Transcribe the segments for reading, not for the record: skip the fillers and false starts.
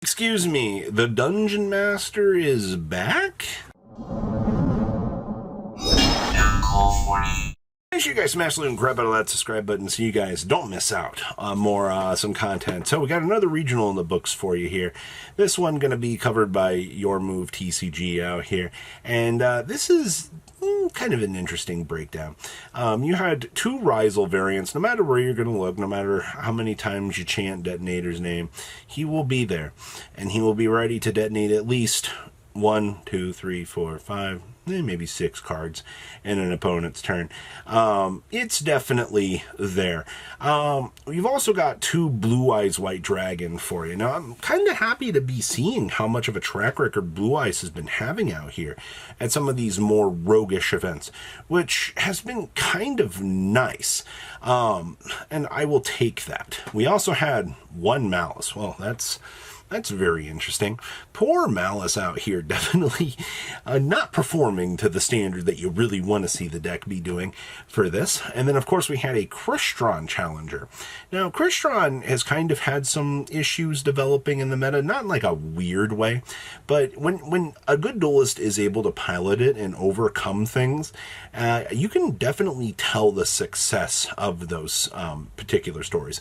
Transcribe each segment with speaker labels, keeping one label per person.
Speaker 1: Excuse me, the Dungeon Master is back? Make sure you guys smash the like and grab out of that subscribe button so you guys don't miss out on more awesome content. So we got another regional in the books for you here. This one going to be covered by Your Move TCG out here. And this is kind of an interesting breakdown. You had two ryzeal variants. No matter where you're going to look, no matter how many times you chant Detonator's name, he will be there. And he will be ready to detonate at least 1, 2, 3, 4, 5, maybe 6 cards in an opponent's turn. It's definitely there. We've also got 2 Blue Eyes White Dragon for you. Now, I'm kind of happy to be seeing how much of a track record Blue Eyes has been having out here at some of these more roguish events, which has been kind of nice. And I will take that. We also had 1 Malice. Well, that's very interesting. Poor Malice out here, definitely not performing to the standard that you really want to see the deck be doing for this. And then, of course, we had a Crystron challenger. Now, Crystron has kind of had some issues developing in the meta, not in like a weird way, but when a good duelist is able to pilot it and overcome things, you can definitely tell the success of those particular stories.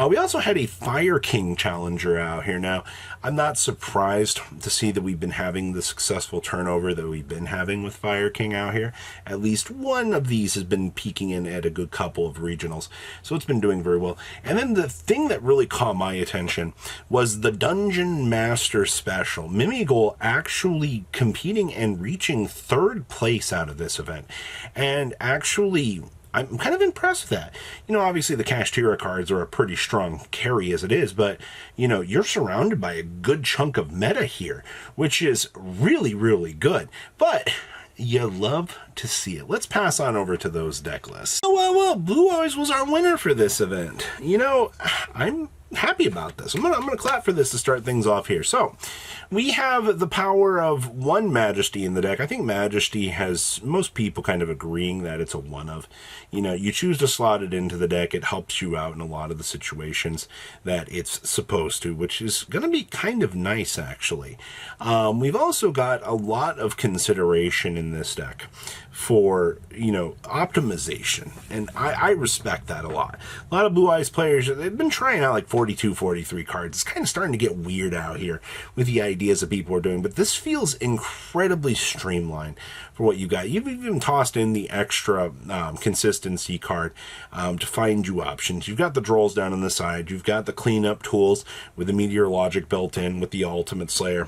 Speaker 1: We also had a Fire King challenger out here. Now, I'm not surprised to see that we've been having the successful turnover that we've been having with Fire King out here. At least one of these has been peaking in at a good couple of regionals, so it's been doing very well. And then the thing that really caught my attention was the Dungeon Master Special. Mimighoul actually competing and reaching 3rd place out of this event. And actually, I'm kind of impressed with that. You know, obviously the Kashtira cards are a pretty strong carry as it is, but, you know, you're surrounded by a good chunk of meta here, which is really, really good. But you love to see it. Let's pass on over to those deck lists. Well, Blue Eyes was our winner for this event. You know, I'm happy about this. I'm gonna clap for this to start things off here. So we have the power of 1 Majesty in the deck. I think Majesty has most people kind of agreeing that it's a 1 of. You know, you choose to slot it into the deck. It helps you out in a lot of the situations that it's supposed to, which is going to be kind of nice, actually. We've also got a lot of consideration in this deck for, you know, optimization, and I respect that a lot. A lot of Blue Eyes players, they've been trying out like 42, 43 cards. It's kind of starting to get weird out here with the ideas that people are doing, but this feels incredibly streamlined for what you got. You've even tossed in the extra consistency card to find you options. You've got the Drolls down on the side. You've got the cleanup tools with the Meteor Logic built in with the Ultimate Slayer.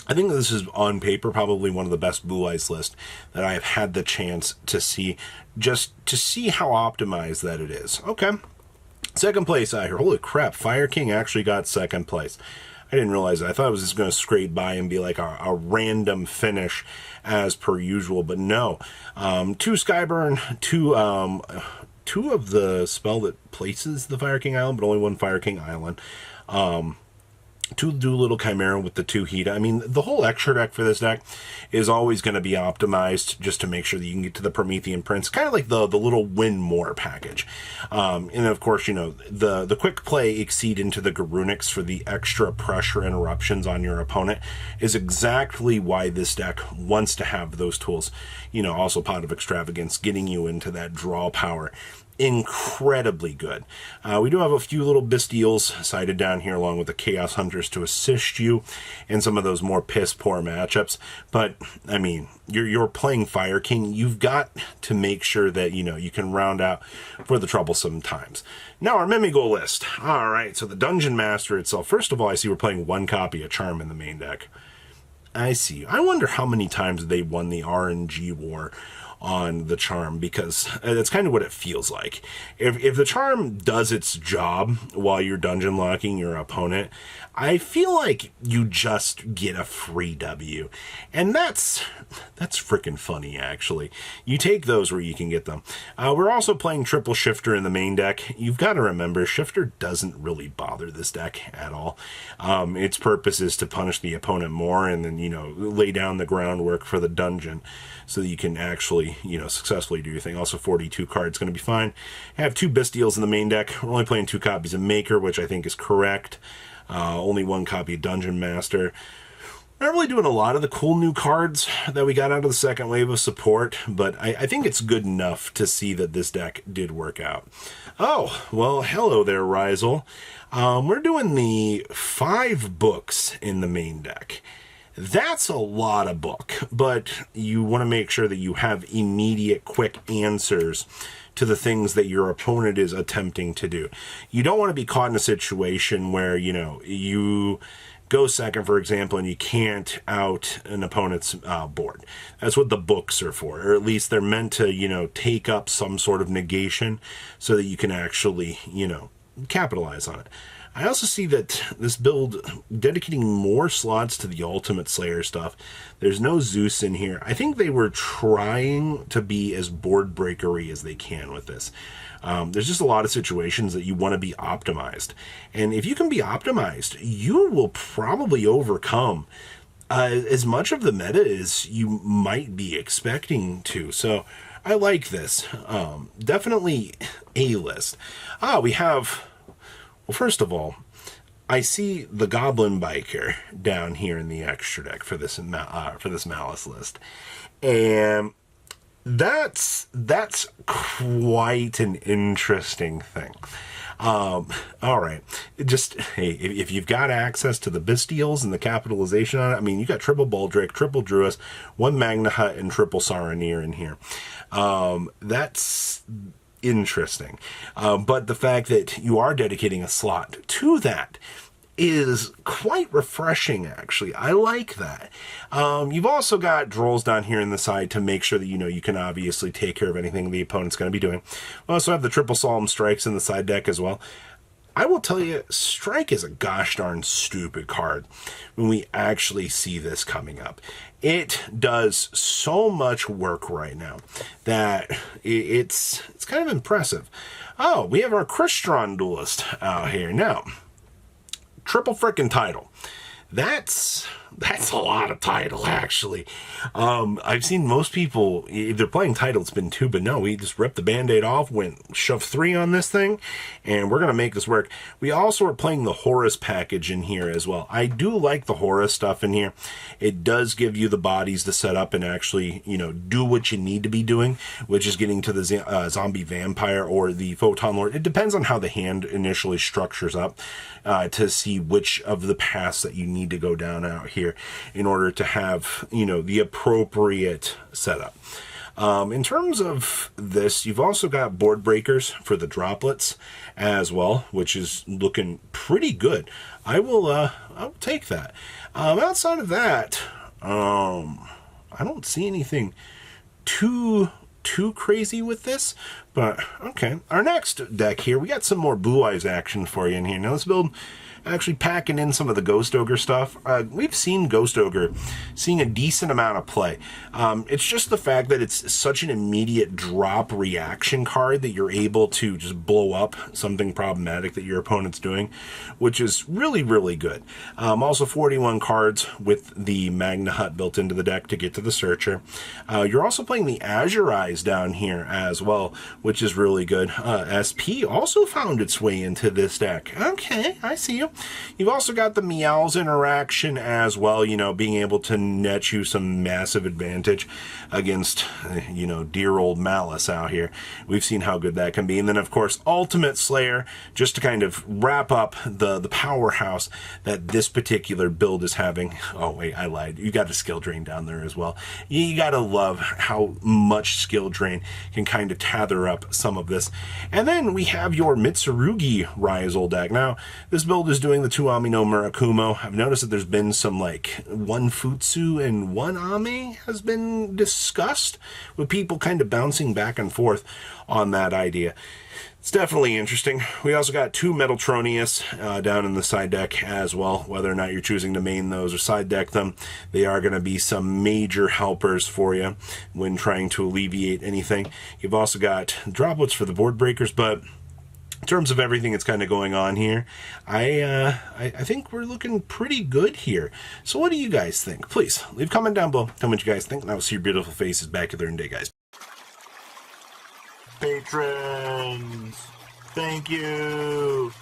Speaker 1: I think this is, on paper, probably one of the best Blue Eyes lists that I have had the chance to see, just to see how optimized that it is. Okay. 2nd place out here. Holy crap, Fire King actually got 2nd place. I didn't realize that. I thought it was just going to scrape by and be like a random finish as per usual, but no. 2 Skyburn, 2 of the spell that places the Fire King Island, but only 1 Fire King Island. 2 Doolittle Chimera with the 2 Heat. I mean, the whole extra deck for this deck is always going to be optimized just to make sure that you can get to the Promethean Prince, kind of like the little win more package. And of course, you know, the quick play Exceed into the Garunix for the extra pressure interruptions on your opponent is exactly why this deck wants to have those tools. You know, also Pot of Extravagance, getting you into that draw power. Incredibly good. We do have a few little Bystials sighted down here along with the Chaos Hunters to assist you in some of those more piss poor matchups. But I mean, you're playing Fire King. You've got to make sure that, you know, you can round out for the troublesome times. Now our mimighoul list. All right, so the Dungeon Master itself. First of all, I see we're playing 1 copy of Charm in the main deck. I see. I wonder how many times they won the RNG war on the Charm, because that's kind of what it feels like. If the Charm does its job while you're dungeon locking your opponent, I feel like you just get a free W. And that's freaking funny, actually. You take those where you can get them. We're also playing Triple Shifter in the main deck. You've got to remember, Shifter doesn't really bother this deck at all. Its purpose is to punish the opponent more and then, you know, lay down the groundwork for the dungeon so that you can actually, you know, successfully do your thing. Also, 42 cards going to be fine. I have 2 Bystials in the main deck. We're only playing 2 copies of Maker, which I think is correct. Only one copy of Dungeon Master. Not really doing a lot of the cool new cards that we got out of the second wave of support, but I think it's good enough to see that this deck did work out. Oh, well, hello there, ryzeal. We're doing the 5 books in the main deck. That's a lot of book, but you want to make sure that you have immediate, quick answers to the things that your opponent is attempting to do. You don't want to be caught in a situation where, you go second, for example, and you can't out an opponent's board. That's what the books are for, or at least they're meant to, take up some sort of negation so that you can actually, capitalize on it. I also see that this build dedicating more slots to the Ultimate Slayer stuff. There's no Zeus in here. I think they were trying to be as board breakery as they can with this. There's just a lot of situations that you want to be optimized. And if you can be optimized, you will probably overcome as much of the meta as you might be expecting to. So I like this. Definitely A-list. We have... Well, first of all, I see the Goblin Biker down here in the extra deck for this Malice list, and that's quite an interesting thing. All right, just hey, if you've got access to the Bystials and the capitalization on it, I mean, you got triple Baldric, triple Druis, 1 Magna Hut, and triple Saronir in here. That's interesting, but the fact that you are dedicating a slot to that is quite refreshing, actually. I like that. You've also got Drolls down here in the side to make sure that you can obviously take care of anything the opponent's going to be doing. We also have the triple Solemn Strikes in the side deck as well. I will tell you, Strike is a gosh darn stupid card when we actually see this coming up. It does so much work right now that it's kind of impressive. Oh, we have our crystron duelist out here. Now, triple frickin' title. That's a lot of title, actually. I've seen most people, if they're playing title, it's been 2, but no, we just ripped the Band-Aid off, shoved 3 on this thing, and we're going to make this work. We also are playing the Horus package in here as well. I do like the Horus stuff in here. It does give you the bodies to set up and actually, do what you need to be doing, which is getting to the zombie vampire or the photon lord. It depends on how the hand initially structures up to see which of the paths that you need to go down out here in order to have, the appropriate setup. In terms of this, you've also got board breakers for the droplets as well, which is looking pretty good. I'll take that. Outside of that, I don't see anything too crazy with this, but okay. Our next deck here, we got some more Blue Eyes action for you in here. Now, this build actually packing in some of the Ghost Ogre stuff. We've seen Ghost Ogre seeing a decent amount of play. It's just the fact that it's such an immediate drop reaction card that you're able to just blow up something problematic that your opponent's doing, which is really, really good. Also 41 cards with the Magna Hut built into the deck to get to the Searcher. You're also playing the Azure Eyes down here as well, which is really good. SP also found its way into this deck. Okay, I see you. You've also got the Meows interaction as well, being able to net you some massive advantage against, dear old Malice out here. We've seen how good that can be. And then, of course, Ultimate Slayer, just to kind of wrap up the powerhouse that this particular build is having. Oh, wait, I lied. You got a skill drain down there as well. You got to love how much skill drain can kind of tether up some of this. And then we have your Mitsurugi ryzeal deck. Now, this build is doing the 2 Ami no Murakumo. I've noticed that there's been some 1 Futsu and 1 Ami has been discussed, with people kind of bouncing back and forth on that idea. It's definitely interesting. We also got 2 Metaltronius down in the side deck as well. Whether or not you're choosing to main those or side deck them, they are going to be some major helpers for you when trying to alleviate anything. You've also got droplets for the board breakers, but in terms of everything that's kind of going on here, I think we're looking pretty good here. So what do you guys think? Please leave a comment down below. Tell me what you guys think, and I will see your beautiful faces back there in a day, guys. Patrons, thank you.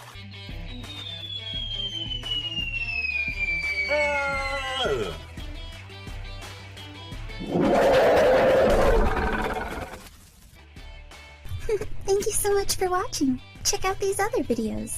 Speaker 2: Thank you so much for watching. Check out these other videos.